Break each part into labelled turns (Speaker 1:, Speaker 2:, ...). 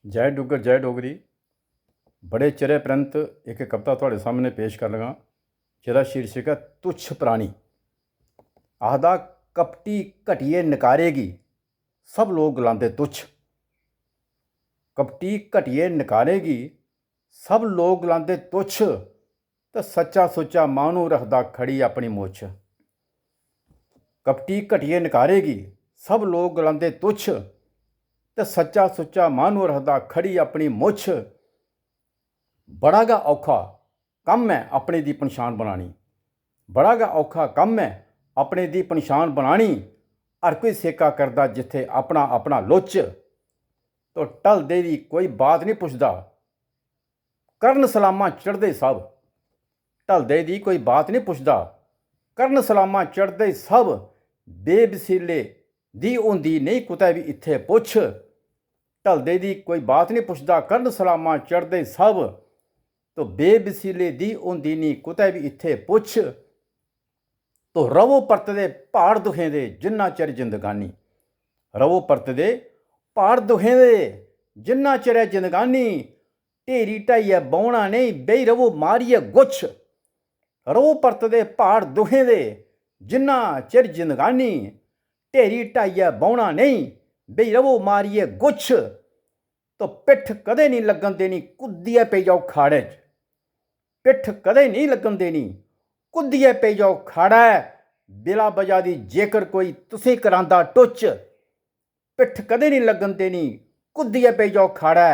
Speaker 1: जय डुग्गर जय डोगरी। बड़े चिरे परंत एक कविता तुहाडे सामने पेश कर लगा जिहदा शीर्षक है तुच्छ प्राणी। आखदा कपटी घटिए नकारेगी सब लोग गलांदे तुच्छ। कपटी घटिए नकारेगी सब लोग गलांदे तुच्छ ते सच्चा सुच्चा माह्नू रखदा खड़ी अपनी मुੱਛ। कपटी घटिए नकारेगी सब लोग गलांदे तुच्छ ते सच्चा सुच्चा माह्नू रखदा खड़ी अपनी मुੱਛ। बड़ा गै औखा कम्म है अपने दी पन्छान बनानी। बड़ा गै औखा कम्म है अपने दी पन्छान बनानी। हर कोई सेका करदा जिथे अपना अपना लुच्च। तो ढलदे दी कोई बात नहीं पुछदा करन सलामां चढ़दे सब। ढलदे दी कोई बात नहीं पुछदा करन सलामां चढ़दे सब। बेवसीले दी होंदी नहीं कुतै भी इत्थे पुच्छ। ढलदे दी कोई बात नहीं पुछदा करन सलामां चढ़दे सब। तो बेवसीले दी होंदी नहीं कुतै भी इत्थे पुच्छ। तो रवो परतदे पहाड़ दुखें दे जिन्ना चिर जिंदगानी। रवो परतदे पहाड़ दुखें दे जिन्ना चिर है जिंदगानी। ढेरी ढाइयै बौह्ना नहीं बेही रवो मारियै गुच्छ। रवो परतदे पहाड़ दुखें दे जिन्ना चिर जिंदगानी। ढेरी ढाइयै बौह्ना नहीं बेही रवो मारियै गुच्छ। तो पिट्ठ कदें नहीं लगन देनी कुद्दियै पेई जाओ खाड़े च। पिट्ठ कदें नहीं लगन देनी कुद्दियै पेई जाओ खाड़ा। बिला वजह दी जेकर कोई तुसें करांदा टुच्च। पिट्ठ कदें नहीं लगन देनी कुद्दियै पेई जाओ खाड़ा।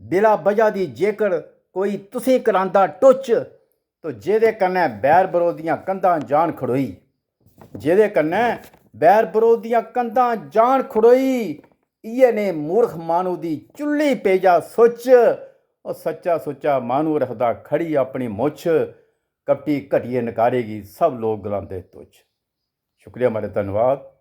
Speaker 1: बिला वजह दी जेकर कोई तुसें करांदा टुच्च। तो जेह्दे कन्नै बैर बरोध दियां कंधां जान खड़ोई। जेह्दे कन्नै बैर बरोध दियां कंधां जान खड़ोई। इ'यै ने मूर्ख माह्नू दी चुल्ली पेई जा सुच्च। और सच्चा सुच्चा माह्नू रखदा खड़ी अपनी मुੱਛ। कपटी घटिए नकारेगी सब लोग गलांदे तुच्छ। शुक्रिया, मेरे धन्यवाद।